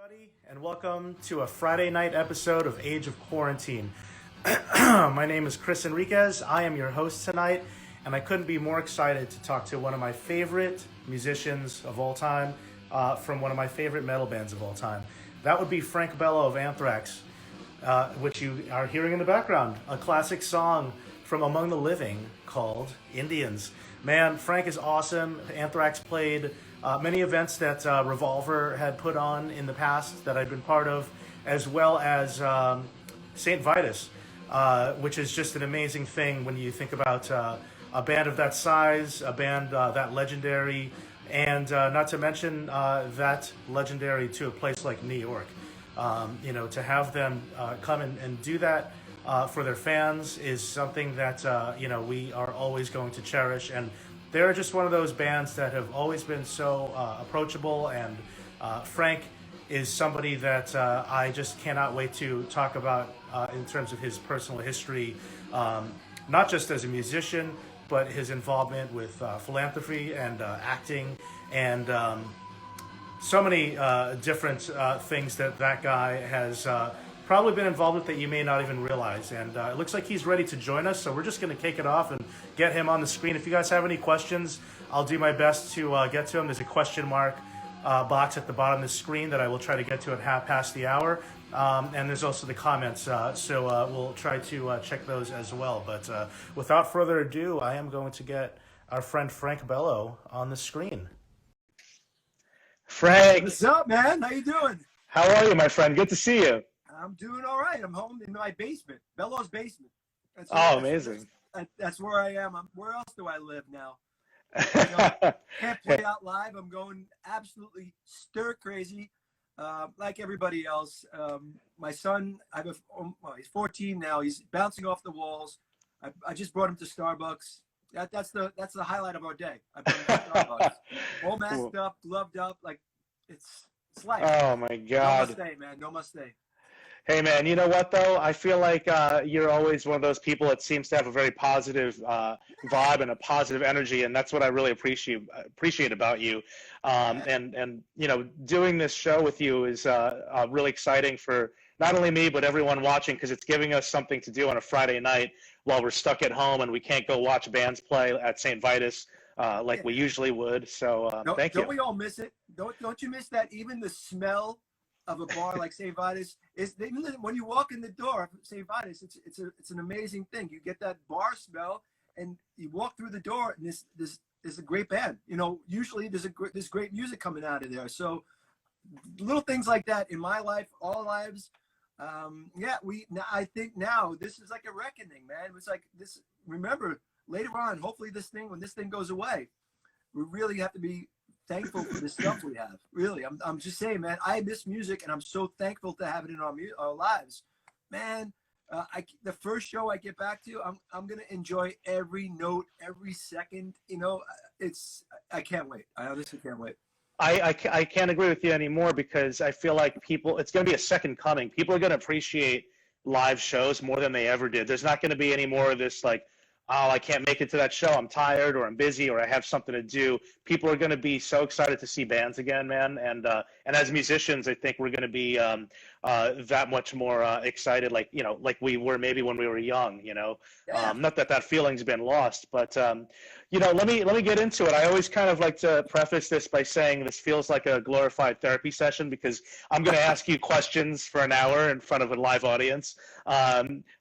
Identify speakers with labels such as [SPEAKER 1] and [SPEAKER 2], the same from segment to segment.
[SPEAKER 1] everybody, and welcome to a Friday night episode of Age of Quarantine. My name is Chris Enriquez. I am your host tonight, and I couldn't be more excited to talk to one of my favorite musicians of all time from one of my favorite metal bands of all time. That would be Frank Bello of Anthrax, which you are hearing in the background, a classic song from Among the Living called Indians. Man, Frank is awesome. Anthrax played many events that Revolver had put on in the past that I've been part of, as well as St. Vitus, which is just an amazing thing when you think about a band of that size, a band that legendary, and not to mention that legendary to a place like New York. To have them come and do that for their fans is something that we are always going to cherish, and they're just one of those bands that have always been so approachable, and Frank is somebody that I just cannot wait to talk about in terms of his personal history, not just as a musician, but his involvement with philanthropy and acting, and so many different things that guy has probably been involved with that you may not even realize. And it looks like he's ready to join us, so we're just going to kick it off and get him on the screen. If you guys have any questions, I'll do my best to get to him. There's a question mark box at the bottom of the screen that I will try to get to at 1:30. And there's also the comments, so we'll try to check those as well. But without further ado, I am going to get our friend Frank Bello on the screen.
[SPEAKER 2] Frank,
[SPEAKER 3] What's up, man? How you doing?
[SPEAKER 2] how are you, my friend? Good to see you.
[SPEAKER 3] I'm doing all right. I'm home in my basement, Bello's basement.
[SPEAKER 2] Amazing.
[SPEAKER 3] That's where I am. Where else do I live now? Can't play out live. I'm going absolutely stir crazy, like everybody else. My son, he's 14 now. He's bouncing off the walls. I just brought him to Starbucks. That's the highlight of our day. I brought him to Starbucks, all masked up, gloved up, like it's life.
[SPEAKER 2] Oh my God.
[SPEAKER 3] Namaste, man. Namaste.
[SPEAKER 2] Hey man, you know what though? I feel like you're always one of those people that seems to have a very positive vibe and a positive energy, and that's what I really appreciate about you. And doing this show with you is really exciting for not only me but everyone watching, because it's giving us something to do on a Friday night while we're stuck at home and we can't go watch bands play at St. Vitus like we usually would. So thank you.
[SPEAKER 3] Don't we all miss it? Don't you miss that? Even the smell of a bar like St. Vitus when you walk in the door of St. Vitus, it's an amazing thing. You get that bar smell, and you walk through the door, and this is a great band. Usually there's great music coming out of there. So little things like that in my life, all lives. I think now this is like a reckoning, man. It's like this. Remember, later on, hopefully when this thing goes away, we really have to be thankful for the stuff we have. Really, I'm just saying, man. I miss music, and I'm so thankful to have it in our lives, man. The first show I get back to, I'm gonna enjoy every note, every second. I can't wait. I honestly can't wait.
[SPEAKER 2] I can't agree with you anymore, because I feel like it's going to be a second coming. People are going to appreciate live shows more than they ever did. There's not going to be any more of this like, oh, I can't make it to that show, I'm tired, or I'm busy, or I have something to do. People are going to be so excited to see bands again, man. And as musicians, I think we're going to be that much more excited, like we were maybe when we were young.
[SPEAKER 3] Yeah.
[SPEAKER 2] Not that feeling's been lost, but let me get into it. I always kind of like to preface this by saying this feels like a glorified therapy session, because I'm going to ask you questions for an hour in front of a live audience.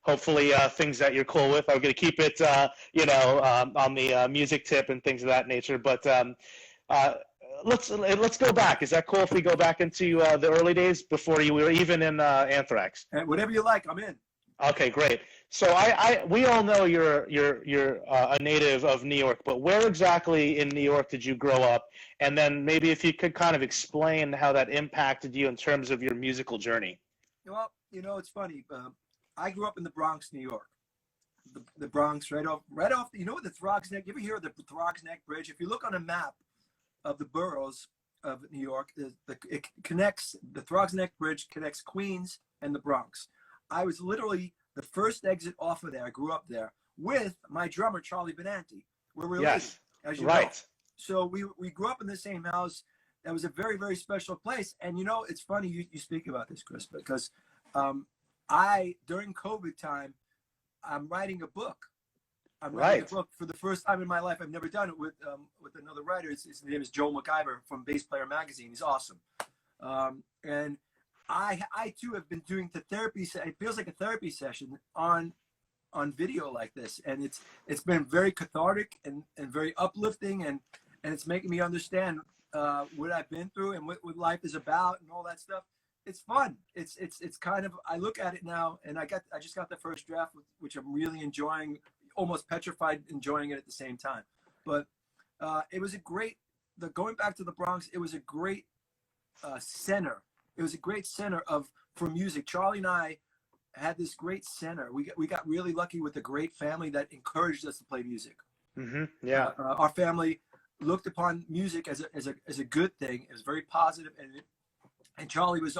[SPEAKER 2] Hopefully things that you're cool with. I'm going to keep it, on the music tip and things of that nature. But let's go back. Is that cool if we go back into the early days before you were even in Anthrax?
[SPEAKER 3] Whatever you like, I'm in.
[SPEAKER 2] Okay, great. So we all know you're a native of New York, but where exactly in New York did you grow up? And then maybe if you could kind of explain how that impacted you in terms of your musical journey.
[SPEAKER 3] Well, it's funny. I grew up in the Bronx, New York. The Bronx, right off. The Throgs Neck. You ever hear of the Throgs Neck Bridge? If you look on a map of the boroughs of New York, it connects. The Throgs Neck Bridge connects Queens and the Bronx. I was literally the first exit off of there. I grew up there with my drummer Charlie Benanti. We're related, as you know.
[SPEAKER 2] Right.
[SPEAKER 3] So we grew up in the same house. that was a very, very special place. And you know, it's funny you speak about this, Chris, because during COVID time, I'm writing a book. I'm writing a book for the first time in my life. I've never done it with another writer. His name is Joel McIver from Bass Player Magazine. He's awesome. And I too have been doing the therapy. It feels like a therapy session on video like this, and it's been very cathartic and very uplifting, and it's making me understand what I've been through and what life is about and all that stuff. It's fun. It's kind of, I look at it now, and I just got the first draft, which I'm really enjoying, almost petrified enjoying it at the same time. But it was a great, going back to the Bronx, it was a great center. It was a great center for music. Charlie and I had this great center. We got really lucky with a great family that encouraged us to play music.
[SPEAKER 2] Mm-hmm. Yeah.
[SPEAKER 3] Our family looked upon music as a good thing. It was very positive, and Charlie was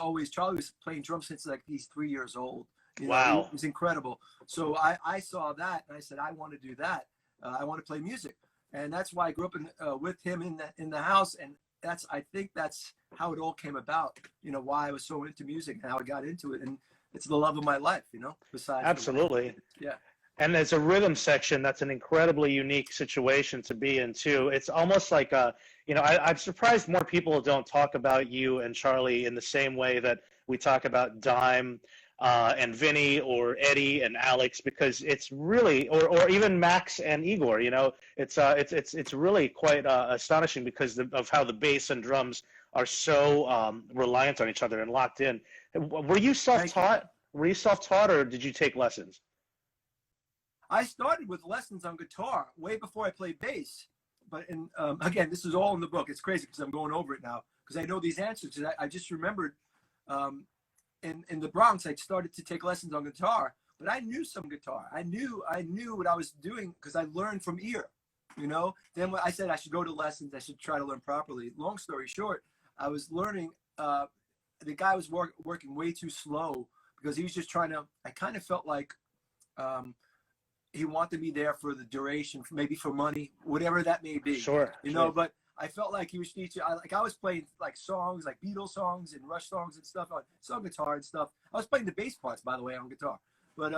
[SPEAKER 3] playing drums since like he's 3 years old. You know,
[SPEAKER 2] wow.
[SPEAKER 3] it was incredible. So I saw that, and I said, I want to do that. I want to play music, and that's why I grew up with him in the house, and I think that's how it all came about. You know, why I was so into music and how I got into it, and it's the love of my life. You know, besides
[SPEAKER 2] absolutely,
[SPEAKER 3] yeah.
[SPEAKER 2] And as a rhythm section, that's an incredibly unique situation to be in too. It's almost like I'm surprised more people don't talk about you and Charlie in the same way that we talk about Dime and Vinny or Eddie and Alex, because it's really, or even Max and Igor. You know, it's really quite astonishing because of how the bass and drums are so reliant on each other and locked in. Were you self-taught? Or did you take lessons?
[SPEAKER 3] I started with lessons on guitar way before I played bass. But again, this is all in the book. It's crazy because I'm going over it now because I know these answers. And I just remembered in the Bronx, I started to take lessons on guitar, but I knew some guitar. I knew what I was doing because I learned from ear, you know. Then when I said I should go to lessons, I should try to learn properly. Long story short, I was learning. The guy was working way too slow because he was just trying to. I kind of felt like he wanted me there for the duration, maybe for money, whatever that may be.
[SPEAKER 2] Sure.
[SPEAKER 3] You know, but I felt like he was teaching. I was playing like songs, like Beatles songs and Rush songs and stuff on guitar and stuff. I was playing the bass parts, by the way, on guitar. But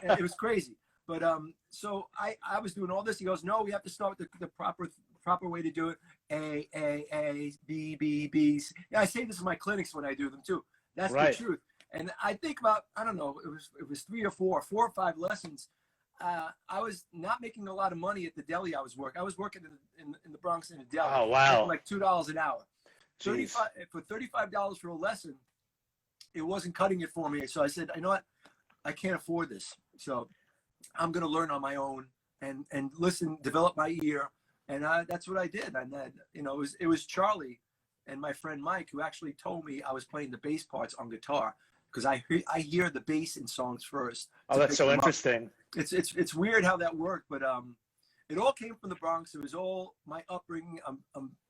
[SPEAKER 3] it was crazy. But so I was doing all this. He goes, no, we have to start with the proper way to do it. A, B, B, B. Yeah, I say this in my clinics when I do them too. That's right. The truth. And I think about, I don't know, it was 3 or 4 or 5 lessons. I was not making a lot of money at the deli I was working. I was working in the Bronx in a deli.
[SPEAKER 2] Oh, wow.
[SPEAKER 3] Like $2 an hour. For $35 for a lesson, it wasn't cutting it for me. So I said, you know what? I can't afford this. So I'm going to learn on my own and listen, develop my ear. And that's what I did. And then, you know, it was Charlie and my friend Mike who actually told me I was playing the bass parts on guitar. Because I hear the bass in songs first.
[SPEAKER 2] Oh, that's so interesting.
[SPEAKER 3] It's weird how that worked, but it all came from the Bronx. It was all my upbringing.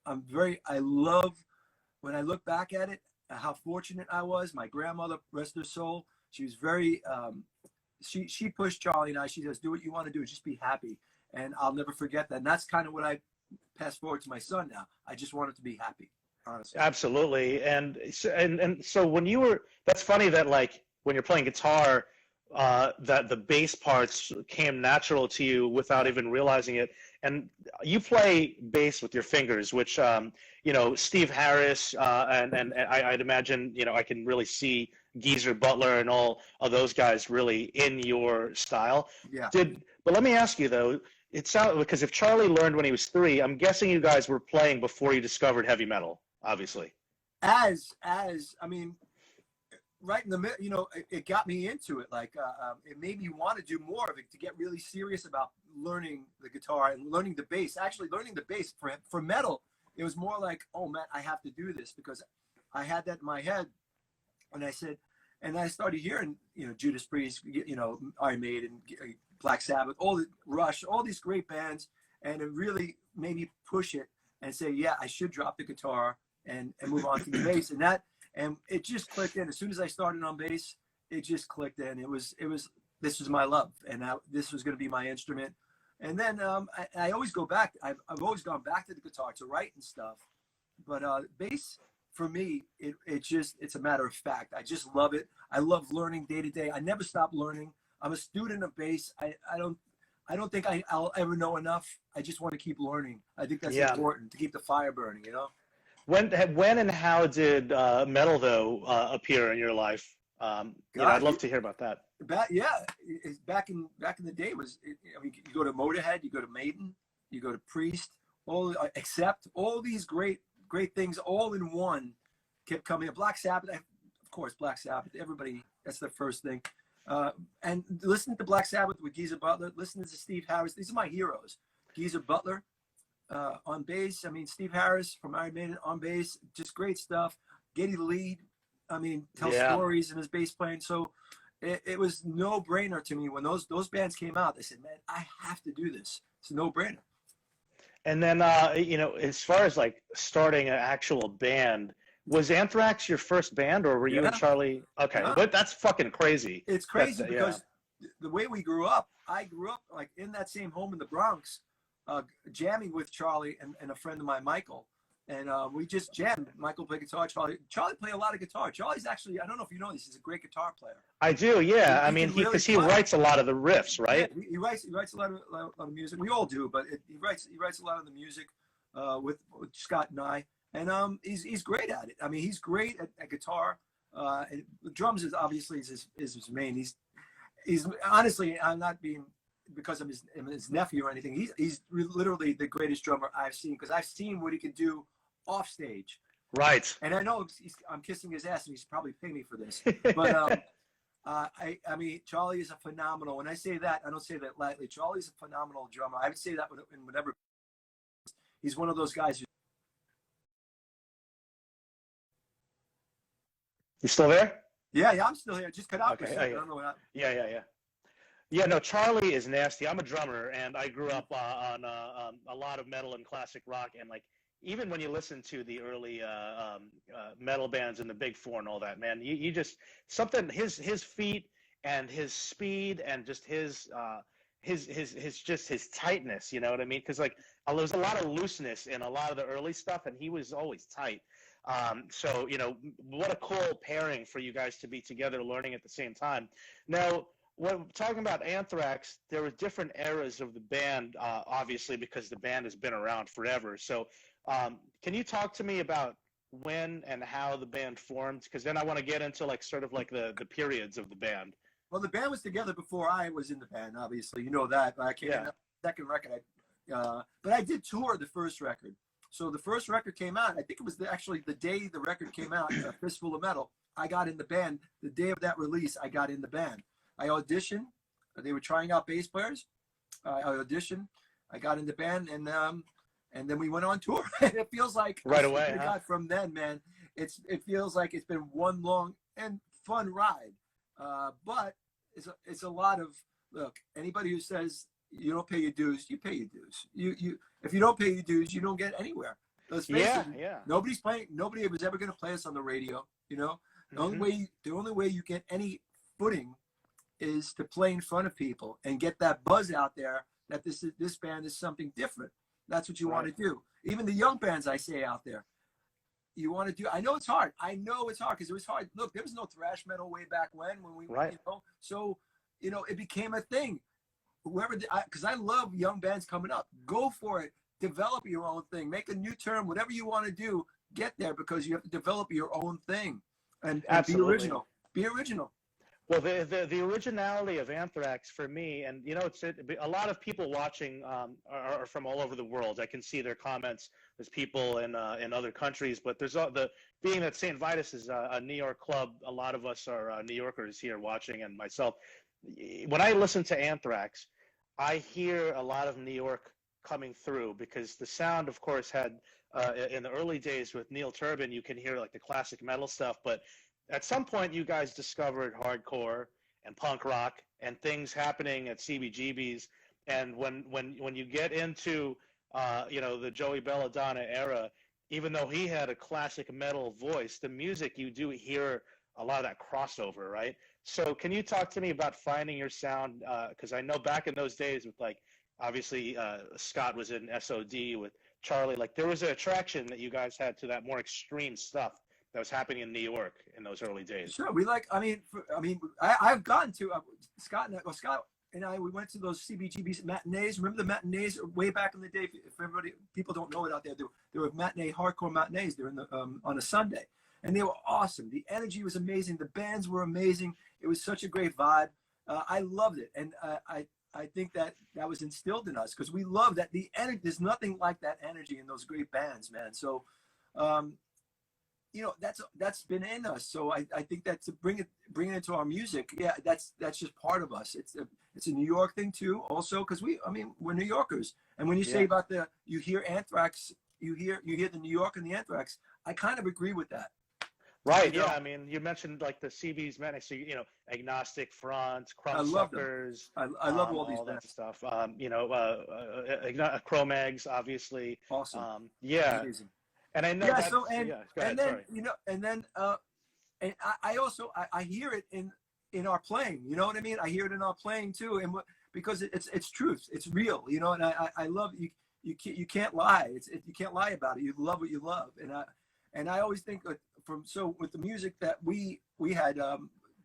[SPEAKER 3] I love when I look back at it how fortunate I was. My grandmother, rest her soul, she was very she pushed Charlie and I. She says, "Do what you want to do. Just be happy." And I'll never forget that. And that's kind of what I pass forward to my son now. I just wanted to be happy. Honestly.
[SPEAKER 2] Absolutely. And so when you were, that's funny that like when you're playing guitar, that the bass parts came natural to you without even realizing it. And you play bass with your fingers, which, you know, Steve Harris, and I'd imagine, you know, I can really see Geezer Butler and all of those guys really in your style.
[SPEAKER 3] Yeah.
[SPEAKER 2] But let me ask you though, it sounds, because if Charlie learned when he was 3, I'm guessing you guys were playing before you discovered heavy metal. Obviously,
[SPEAKER 3] I mean, right in the middle, you know, it got me into it. Like, it made me want to do more of it, to get really serious about learning the guitar and learning the bass. Actually, learning the bass for metal, it was more like, oh man, I have to do this because I had that in my head. And I said, and I started hearing, you know, Judas Priest, you know, Iron Maiden, Black Sabbath, all the Rush, all these great bands, and it really made me push it and say, yeah, I should drop the guitar and move on to the bass. And it just clicked in. As soon as I started on bass, it just clicked in. This was my love, and this was going to be my instrument. And then I always go back. I've always gone back to the guitar to write and stuff. But bass for me, it's a matter of fact. I just love it. I love learning day to day. I never stop learning. I'm a student of bass. I don't think I'll ever know enough. I just want to keep learning. I think that's
[SPEAKER 2] Yeah.
[SPEAKER 3] important to keep the fire burning, you know?
[SPEAKER 2] When and how did metal though appear in your life? I'd love to hear about that.
[SPEAKER 3] Back in the day I mean, you go to Motorhead, you go to Maiden, you go to Priest, Accept, all these great things all in one kept coming. Black Sabbath, of course, Black Sabbath. Everybody, that's the first thing. And listening to Black Sabbath with Geezer Butler, listening to Steve Harris. These are my heroes. Geezer Butler on bass. I mean, Steve Harris from Iron Maiden on bass, just great stuff. Geddy Lee, I mean, tells stories in his bass playing. So it was no brainer to me when those bands came out. They said, "Man, I have to do this." It's a no brainer.
[SPEAKER 2] And then, as far as like starting an actual band, was Anthrax your first band, or were you and Charlie? Okay, but that's fucking crazy.
[SPEAKER 3] It's crazy because the way we grew up, I grew up like in that same home in the Bronx, jamming with Charlie and a friend of mine, Michael. And we just jammed. Michael played guitar. Charlie played a lot of guitar. Charlie's actually, I don't know if you know this, he's a great guitar player.
[SPEAKER 2] I do, yeah. I mean, because he writes a lot of the riffs, right?
[SPEAKER 3] Yeah, he writes a lot of music. We all do, but he writes a lot of the music with Scott and I. And he's great at it. I mean, he's great at guitar. And drums is obviously his main. He's honestly, I'm not being because I'm his nephew or anything. He's literally the greatest drummer I've seen because I've seen what he can do off stage.
[SPEAKER 2] Right.
[SPEAKER 3] And I know I'm kissing his ass, and he's probably paying me for this. But I mean, Charlie is a phenomenal. When I say that, I don't say that lightly. Charlie's a phenomenal drummer. I would say that in whatever. He's one of those guys.
[SPEAKER 2] You still there?
[SPEAKER 3] Yeah, I'm still here. Just cut out.
[SPEAKER 2] Okay.
[SPEAKER 3] I don't know what
[SPEAKER 2] Yeah. Yeah, no, Charlie is nasty. I'm a drummer, and I grew up on a lot of metal and classic rock, and like even when you listen to the early metal bands and the Big Four and all that, man, you just something his feet and his speed and just his tightness, you know what I mean? Because like there was a lot of looseness in a lot of the early stuff, and he was always tight. So what a cool pairing for you guys to be together, learning at the same time. Now, when talking about Anthrax, there were different eras of the band, obviously, because the band has been around forever. So can you talk to me about when and how the band formed? Because then I want to get into like sort of like the periods of the band.
[SPEAKER 3] Well, the band was together before I was in the band, obviously. You know that. I came in the second record. But I did tour the first record. So the first record came out. I think it was actually the day the record came out, Fistful of Metal. I got in the band. The day of that release, I got in the band. I auditioned. They were trying out bass players. I auditioned. I got in the band, and then we went on tour. It feels like
[SPEAKER 2] right away.
[SPEAKER 3] From then, man, it feels like it's been one long and fun ride. But it's a lot of look. Anybody who says you don't pay your dues, you pay your dues. You if you don't pay your dues, you don't get anywhere. Let's face it. Nobody's playing. Nobody was ever going to play us on the radio. You know, the only way you get any footing is to play in front of people and get that buzz out there that this band is something different. That's what you want to do. Even the young bands I say out there, you want to do. I know it's hard. Because it was hard. Look, there was no thrash metal way back when we so it became a thing. Because I love young bands coming up. Go for it. Develop your own thing. Make a new term. Whatever you want to do, get there because you have to develop your own thing and be original. Be original.
[SPEAKER 2] Well, the originality of Anthrax for me, and it's a lot of people watching are from all over the world. I can see their comments. There's people in other countries, but there's being that St. Vitus is a New York club. A lot of us are New Yorkers here watching, and myself. When I listen to Anthrax, I hear a lot of New York coming through because the sound, of course, had in the early days with Neil Turbin, you can hear like the classic metal stuff, but at some point, you guys discovered hardcore and punk rock and things happening at CBGB's. And when you get into the Joey Belladonna era, even though he had a classic metal voice, the music you do hear a lot of that crossover, right? So can you talk to me about finding your sound? Because I know back in those days with like Obviously, Scott was in SOD with Charlie. Like there was an attraction that you guys had to that more extreme stuff that was happening in New York in those early days.
[SPEAKER 3] Sure, we like. I've gone to Scott and I. We went to those CBGB matinees. Remember the matinees way back in the day? If people don't know it out there, there were hardcore matinees. They were in the, on a Sunday, and they were awesome. The energy was amazing. The bands were amazing. It was such a great vibe. I loved it, and I think that was instilled in us because we love that the energy. There's nothing like that energy in those great bands, man. So. That's been in us. So I think that to bring it into our music, yeah, that's just part of us. It's a New York thing too, also because we're New Yorkers. And when you say about you hear Anthrax, you hear the New York and the Anthrax, I kind of agree with that.
[SPEAKER 2] Right. Yeah. I mean, you mentioned like the CB's Manic, so Agnostic Front, Crumbsuckers.
[SPEAKER 3] I love all these
[SPEAKER 2] that stuff. Cro-Mags, obviously.
[SPEAKER 3] Awesome.
[SPEAKER 2] Yeah.
[SPEAKER 3] Amazing.
[SPEAKER 2] And I know
[SPEAKER 3] yeah,
[SPEAKER 2] that.
[SPEAKER 3] So and,
[SPEAKER 2] yeah, go ahead,
[SPEAKER 3] and then
[SPEAKER 2] sorry.
[SPEAKER 3] and I also hear it in our playing. You know what I mean? I hear it in our playing too, and because it's truth, it's real. And I love you. You can't lie. You can't lie about it. You love what you love, and I always think with the music that we had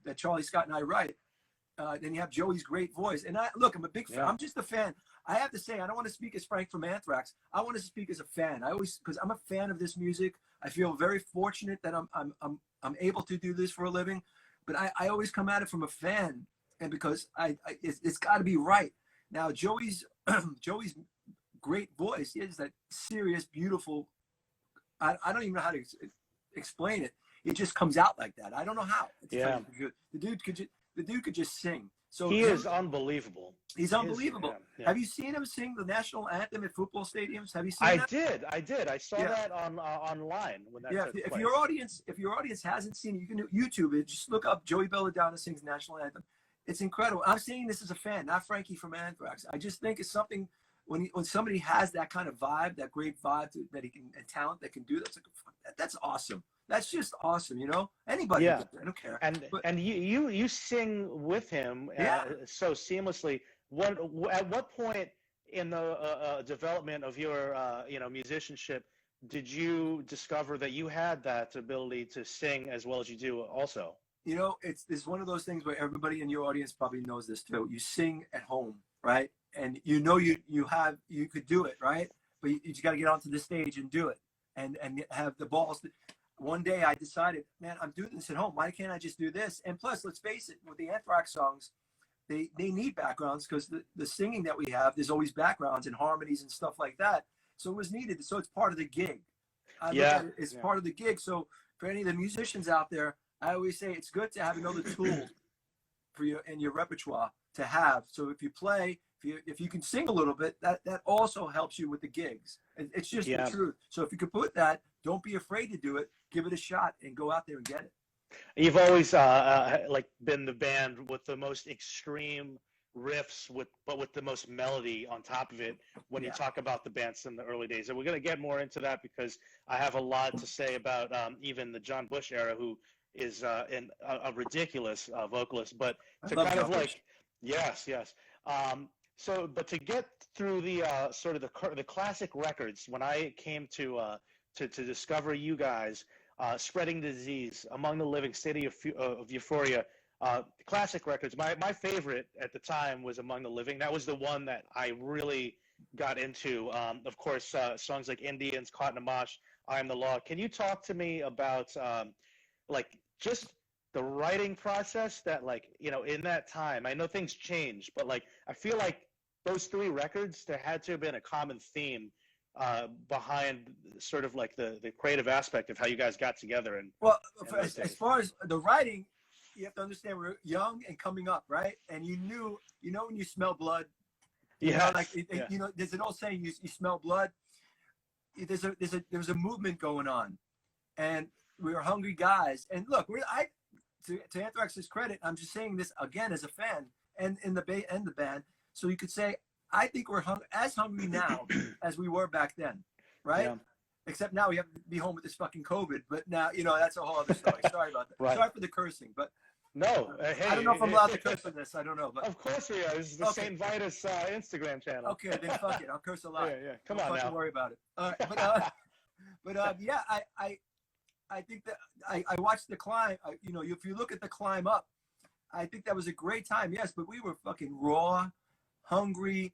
[SPEAKER 3] that Charlie Scott and I write. Then you have Joey's great voice, and I'm a big fan. I'm just a fan. I have to say, I don't want to speak as Frank from Anthrax. I want to speak as a fan. Because I'm a fan of this music. I feel very fortunate that I'm able to do this for a living. But I always come at it from a fan, and because it's got to be right. Now Joey's great voice. He has that serious, beautiful. I don't even know how to explain it. It just comes out like that. I don't know how. The dude could just sing. So
[SPEAKER 2] he is unbelievable.
[SPEAKER 3] He's unbelievable. Have you seen him sing the national anthem at football stadiums? Have you seen that?
[SPEAKER 2] I did. I saw that online when that took place.
[SPEAKER 3] If your audience hasn't seen it, you can YouTube it. Just look up Joey Belladonna sings national anthem. It's incredible. I'm saying this as a fan, not Frankie from Anthrax. I just think it's something when somebody has that kind of vibe, that great vibe that he can and talent that can do that. That's awesome. That's just awesome, Anybody, I don't care.
[SPEAKER 2] And you sing with him so seamlessly. At what point in the development of your musicianship did you discover that you had that ability to sing as well as you do also?
[SPEAKER 3] It's one of those things where everybody in your audience probably knows this too. You sing at home, right? And you could do it, right? But you got to get onto the stage and do it, and have the balls. One day I decided, man, I'm doing this at home. Why can't I just do this? And plus, let's face it, with the Anthrax songs, they need backgrounds because the singing that we have, there's always backgrounds and harmonies and stuff like that. So it was needed. So it's part of the gig. It's part of the gig. So for any of the musicians out there, I always say it's good to have another tool for you in your repertoire to have. So if you play, if you can sing a little bit, that also helps you with the gigs. It's just the truth. So if you could put that, don't be afraid to do it. Give it a shot and go out there and get it.
[SPEAKER 2] You've always been the band with the most extreme riffs, but with the most melody on top of it. When you talk about the bands in the early days, and we're going to get more into that because I have a lot to say about even the John Bush era, who is a ridiculous vocalist. But to kind of like, yes. But to get through the sort of the classic records, when I came to discover you guys, Spreading Disease, Among the Living, City of Euphoria, classic records. My favorite at the time was Among the Living. That was the one that I really got into. Of course, songs like Indians, Caught in a Mosh, I Am the Law. Can you talk to me about just the writing process that in that time? I know things change, but I feel like those three records, there had to have been a common theme behind sort of the creative aspect of how you guys got together. And
[SPEAKER 3] as far as the writing, you have to understand we're young and coming up, right? And you knew, when you smell blood, there's an old saying, you smell blood. There was a movement going on, and we were hungry guys. And look, to Anthrax's credit, I'm just saying this again as a fan and in the band. So you could say, I think we're as hungry now as we were back then, right? Yeah. Except now we have to be home with this fucking COVID. But now, that's a whole other story. Sorry about that. Right. Sorry for the cursing. But
[SPEAKER 2] No, hey,
[SPEAKER 3] I don't know if I'm allowed to curse on this. I don't know, but
[SPEAKER 2] of course we are. This is the
[SPEAKER 3] okay.
[SPEAKER 2] St. Vitus Instagram channel.
[SPEAKER 3] Okay, then fuck it. I'll curse a lot.
[SPEAKER 2] Yeah. Come
[SPEAKER 3] Don't
[SPEAKER 2] on
[SPEAKER 3] fucking
[SPEAKER 2] now.
[SPEAKER 3] worry about it. Yeah, I think that I watched the climb. You know, if you look at the climb up, I think that was a great time. Yes, but we were fucking raw, hungry,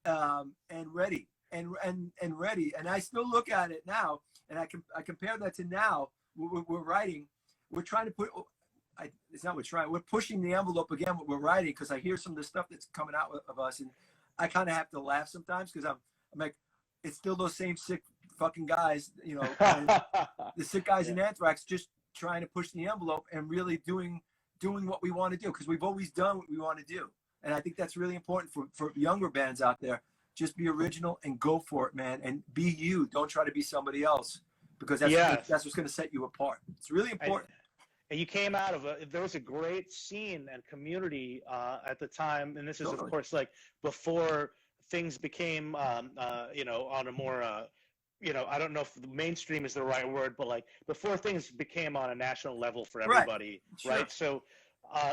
[SPEAKER 3] and ready, and ready. And I still look at it now, and I compare that to now. We're writing. We're trying to put. It's not we're trying. We're pushing the envelope again. What we're writing, because I hear some of the stuff that's coming out of us, and I kind of have to laugh sometimes because I'm like, it's still those same sick fucking guys, you know, the sick guys in Anthrax, just trying to push the envelope and really doing what we want to do, because we've always done what we want to do. And I think that's really important for younger bands out there. Just be original and go for it, man, and be you. Don't try to be somebody else, because that's what's going to set you apart. It's really important.
[SPEAKER 2] And you came out of there was a great scene and community at the time, and this is of course like before things became you know, on a more you know, I don't know if mainstream is the right word, but like before things became on a national level for everybody, right? So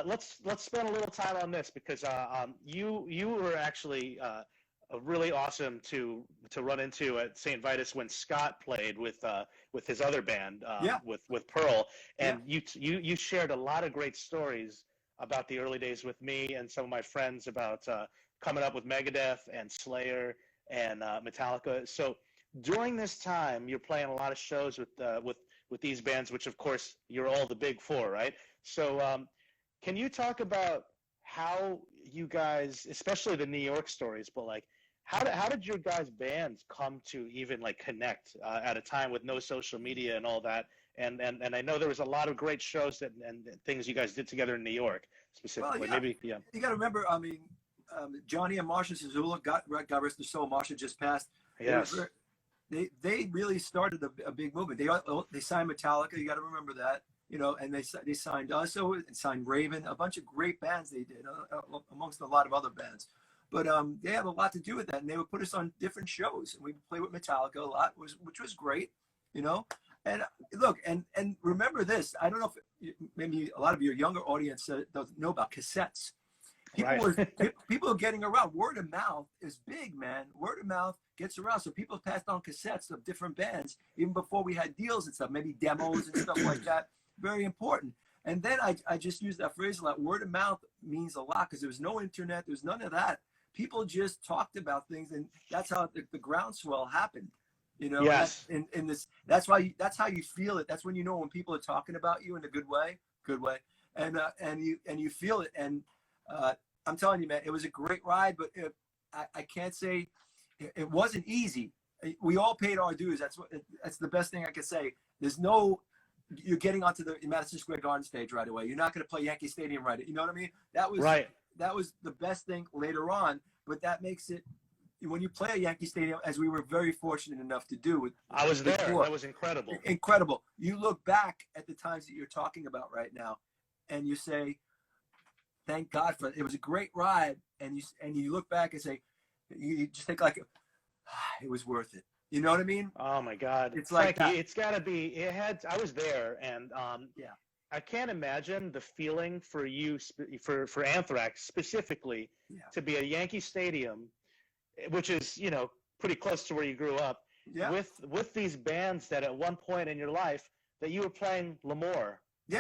[SPEAKER 2] let's spend a little time on this, because you were actually really awesome to run into at St. Vitus when Scott played with his other band, with Pearl, and you shared a lot of great stories about the early days with me and some of my friends about coming up with Megadeth and Slayer and Metallica. So during this time, you're playing a lot of shows with these bands, which of course you're all the big four, right? So can you talk about how you guys, especially the New York stories, but like how did your guys' bands come to even like connect at a time with no social media and all that? And I know there was a lot of great shows and things you guys did together in New York specifically.
[SPEAKER 3] Well, you got to remember, I mean, Johnny and Marsha Zazula, God rest their soul, Marsha just passed.
[SPEAKER 2] Yes.
[SPEAKER 3] They really started a big movement. They signed Metallica. You got to remember that, you know, and they signed us, and signed Raven, a bunch of great bands they did, amongst a lot of other bands. But they had a lot to do with that, and they would put us on different shows, and we would play with Metallica a lot, which was great, you know. And look, and remember this. I don't know if maybe a lot of your younger audience doesn't know about cassettes. People are getting around. Word of mouth is big, man. Word of mouth gets around. So people passed on cassettes of different bands even before we had deals and stuff, maybe demos and stuff like that. Very important. And then I just used that phrase a lot. Word of mouth means a lot, because there was no internet. There was none of that. People just talked about things, and that's how the groundswell happened. You know,
[SPEAKER 2] yes.
[SPEAKER 3] That's how you feel it. That's when you know when people are talking about you in a good way, and you feel it. And I'm telling you, man, it was a great ride, but I can't say it wasn't easy. We all paid our dues. That's the best thing I could say. You're getting onto the Madison Square Garden stage right away. You're not going to play Yankee Stadium right. You know what I mean? That was the best thing later on, but that makes it, when you play a Yankee Stadium, as we were very fortunate enough to do.
[SPEAKER 2] I was there. That was incredible.
[SPEAKER 3] Incredible. You look back at the times that you're talking about right now, and you say, thank God for it. It was a great ride. And you look back and say, you just think like, it was worth it. You know what I mean?
[SPEAKER 2] Oh my God.
[SPEAKER 3] It's like
[SPEAKER 2] Frankie, it's gotta be, I was there, and I can't imagine the feeling for you, for Anthrax specifically, to be at Yankee Stadium, which is, you know, pretty close to where you grew up, with these bands that at one point in your life that you were playing Lemoore,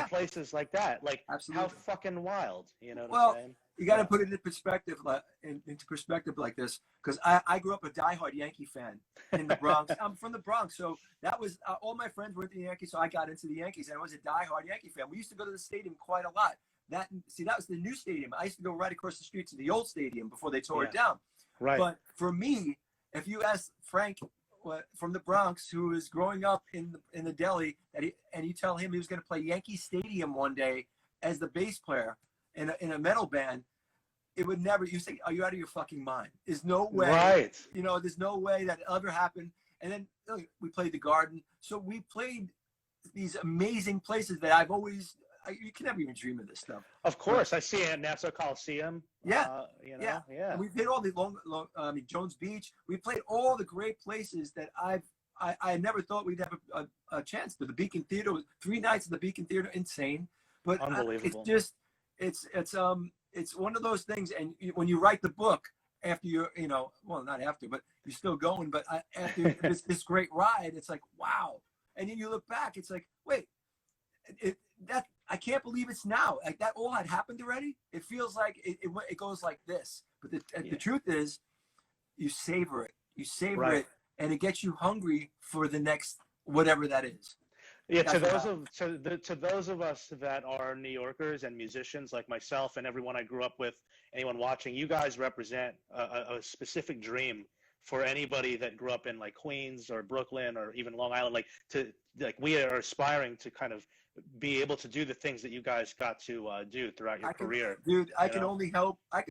[SPEAKER 2] places like that. Like, absolutely. How fucking wild, you know what I'm saying?
[SPEAKER 3] You got to put it into perspective, like this, because I grew up a diehard Yankee fan in the Bronx. I'm from the Bronx, so that was all my friends were the Yankees, so I got into the Yankees, and I was a diehard Yankee fan. We used to go to the stadium quite a lot. That was the new stadium. I used to go right across the street to the old stadium before they tore it down.
[SPEAKER 2] Right.
[SPEAKER 3] But for me, if you ask Frank from the Bronx, who is growing up in the deli, and you tell him he was going to play Yankee Stadium one day as the bass player in a metal band, it would never. You say, "Are you out of your fucking mind?" There's no way.
[SPEAKER 2] Right.
[SPEAKER 3] You know, there's no way that ever happened. And then we played the Garden. So we played these amazing places that I've always. You can never even dream of this stuff. Of
[SPEAKER 2] course, I see it at Nassau Coliseum.
[SPEAKER 3] Yeah, And we did all the Jones Beach. We played all the great places that I never thought we'd have a chance to. The Beacon Theater was 3 nights at the Beacon Theater, insane. But
[SPEAKER 2] unbelievable.
[SPEAKER 3] It's just it's one of those things. And when you write the book after you're, well, not after, but you're still going. But after this great ride, it's like, wow. And then you look back, it's like, wait, that I can't believe it's now. Like that all had happened already. It feels like it goes like this. But the truth is, you savor it. You savor it, and it gets you hungry for the next whatever that is.
[SPEAKER 2] Yeah, to those of us that are New Yorkers and musicians like myself and everyone I grew up with, anyone watching, you guys represent a specific dream for anybody that grew up in like Queens or Brooklyn or even Long Island. We are aspiring to kind of be able to do the things that you guys got to do throughout your career.
[SPEAKER 3] Dude, I can only hope. I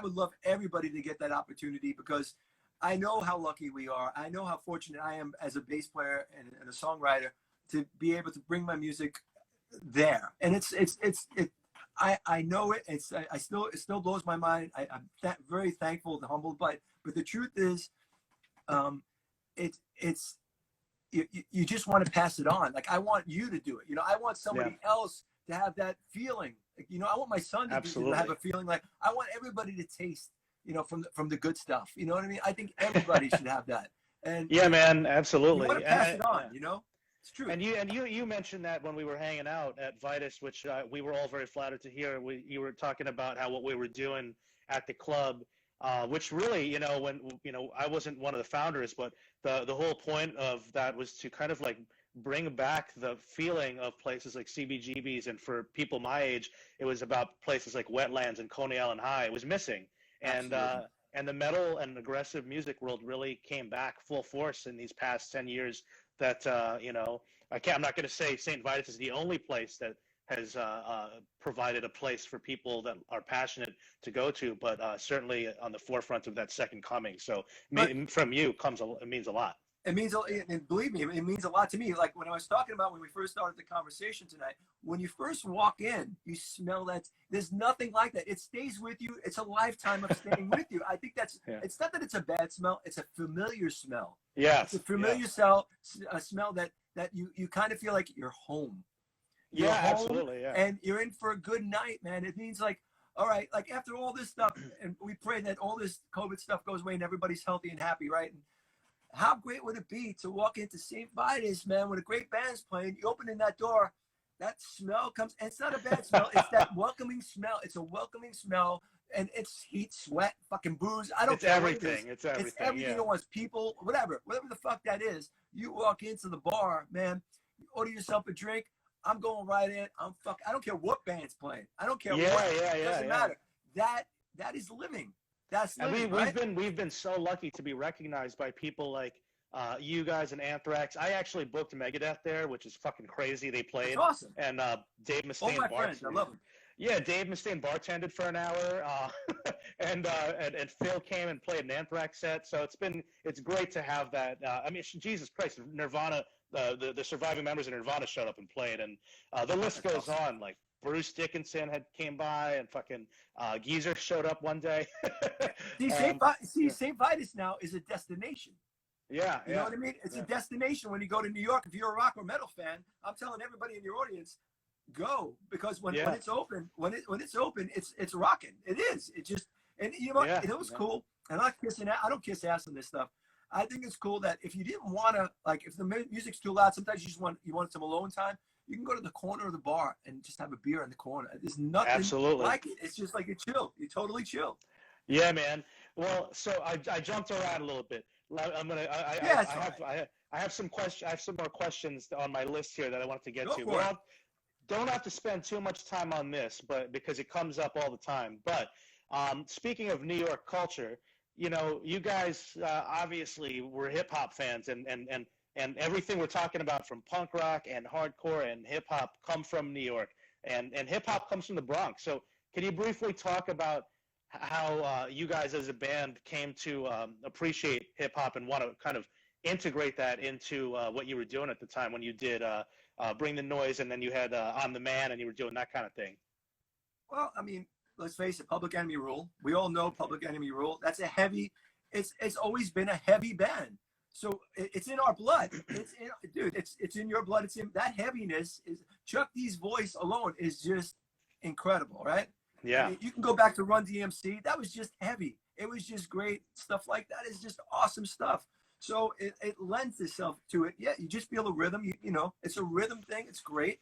[SPEAKER 3] would love everybody to get that opportunity, because I know how lucky we are. I know how fortunate I am as a bass player and a songwriter to be able to bring my music there. And I know it. It still blows my mind. I'm very thankful and humbled by it. But the truth is, you just want to pass it on. Like, I want you to do it. I want somebody else to have that feeling. I want my son to have a feeling. Like, I want everybody to taste, from the good stuff. You know what I mean? I think everybody should have that. And
[SPEAKER 2] yeah, man, absolutely.
[SPEAKER 3] You want to pass it on. It's true.
[SPEAKER 2] And you mentioned that when we were hanging out at Vitus, which we were all very flattered to hear. You were talking about how what we were doing at the club. Which really, when I wasn't one of the founders, but the whole point of that was to kind of like bring back the feeling of places like CBGB's, and for people my age, it was about places like Wetlands and Coney Island High. It was missing, and the metal and aggressive music world really came back full force in these past 10 years. That I'm not going to say St. Vitus is the only place that has provided a place for people that are passionate to go to, but certainly on the forefront of that second coming. So from you it means a lot.
[SPEAKER 3] It means, and believe me, it means a lot to me. Like when I was talking about when we first started the conversation tonight, when you first walk in, you smell that. There's nothing like that. It stays with you. It's a lifetime of staying with you. I think it's not that it's a bad smell. It's a familiar smell.
[SPEAKER 2] Yeah.
[SPEAKER 3] It's a familiar smell that you kind of feel like you're home. You're home,
[SPEAKER 2] absolutely. Yeah.
[SPEAKER 3] And you're in for a good night, man. It means like, all right, like after all this stuff, and we pray that all this COVID stuff goes away and everybody's healthy and happy, right? And how great would it be to walk into St. Vitus, man, when a great band's playing, you open in that door, that smell comes, and it's not a bad smell. It's that welcoming smell. It's a welcoming smell, and it's heat, sweat, fucking booze. I don't care
[SPEAKER 2] everything.
[SPEAKER 3] What it is.
[SPEAKER 2] It's everything.
[SPEAKER 3] It's everything it wants. People, whatever the fuck that is. You walk into the bar, man, you order yourself a drink. I'm going right in. I don't care what band's playing. I don't care what. It doesn't matter. That is living. That's living,
[SPEAKER 2] we've been so lucky to be recognized by people like you guys and Anthrax. I actually booked Megadeth there, which is fucking crazy. They played.
[SPEAKER 3] That's awesome.
[SPEAKER 2] And Dave Mustaine.
[SPEAKER 3] All my friends, I love them.
[SPEAKER 2] Yeah, Dave Mustaine bartended for an hour, and Phil came and played an Anthrax set. So it's great to have that. Jesus Christ, Nirvana. The surviving members of Nirvana showed up and played, and the list goes on. Like Bruce Dickinson came by, and fucking Geezer showed up one day.
[SPEAKER 3] St. Vitus now is a destination.
[SPEAKER 2] Yeah,
[SPEAKER 3] you know what I mean? It's a destination when you go to New York. If you're a rock or metal fan, I'm telling everybody in your audience, go, because when it's open, it's rocking. It is. It just, and you know what? It was cool. And I don't kiss ass on this stuff. I think it's cool that if you didn't want to, like, if the music's too loud, sometimes you want some alone time. You can go to the corner of the bar and just have a beer in the corner. There's nothing like it. It's just like you chill. You totally chill.
[SPEAKER 2] Yeah, man. Well, so I jumped around a little bit. I have some questions. I have some more questions on my list here that I wanted to get to. Well, don't have to spend too much time on this, but because it comes up all the time. But speaking of New York culture, you guys obviously were hip hop fans, and everything we're talking about from punk rock and hardcore and hip hop come from New York, and hip hop comes from the Bronx. So can you briefly talk about how you guys as a band came to appreciate hip hop and want to kind of integrate that into what you were doing at the time when you did Bring the Noise, and then you had I'm the Man, and you were doing that kind of thing?
[SPEAKER 3] Well, I mean, let's face it, Public Enemy Rule. We all know Public Enemy Rule. That's a heavy. It's always been a heavy band. So it's in our blood. It's in your blood. It's in that heaviness. Is Chuck D's voice alone is just incredible, right?
[SPEAKER 2] Yeah.
[SPEAKER 3] You can go back to Run DMC. That was just heavy. It was just great stuff like that. Is just awesome stuff. So it lends itself to it. Yeah, you just feel the rhythm. You know, it's a rhythm thing. It's great.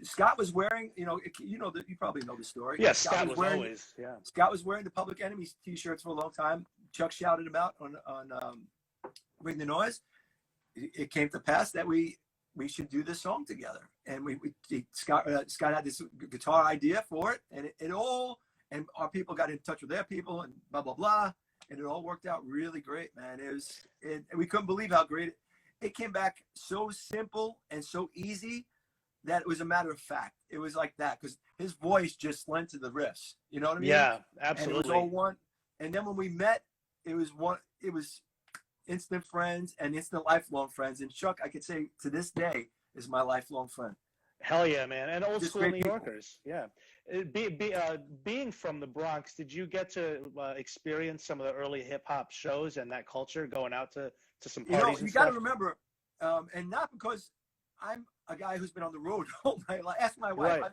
[SPEAKER 3] Scott was wearing, you know that you probably know the story.
[SPEAKER 2] Yeah, Scott was
[SPEAKER 3] wearing,
[SPEAKER 2] always, yeah.
[SPEAKER 3] Scott was wearing the Public Enemies t-shirts for a long time. Chuck shouted him out on Bring the Noise. It came to pass that we should do this song together, and Scott had this guitar idea for it, and and our people got in touch with their people, and blah blah blah, and it all worked out really great, man. We couldn't believe how great it came back, so simple and so easy that it was a matter of fact. It was like that because his voice just lent to the riffs. You know what I mean?
[SPEAKER 2] Yeah, absolutely.
[SPEAKER 3] And it was all one. And then when we met, it was instant friends and instant lifelong friends. And Chuck, I could say to this day, is my lifelong friend.
[SPEAKER 2] Hell yeah, man. And old
[SPEAKER 3] Just
[SPEAKER 2] school
[SPEAKER 3] great
[SPEAKER 2] New
[SPEAKER 3] people.
[SPEAKER 2] Yorkers. Yeah. Being from the Bronx, did you get to experience some of the early hip hop shows and that culture, going out to some parties and
[SPEAKER 3] you
[SPEAKER 2] stuff?
[SPEAKER 3] got to remember, and not because I'm a guy who's been on the road all my life. Ask my wife.
[SPEAKER 2] Right.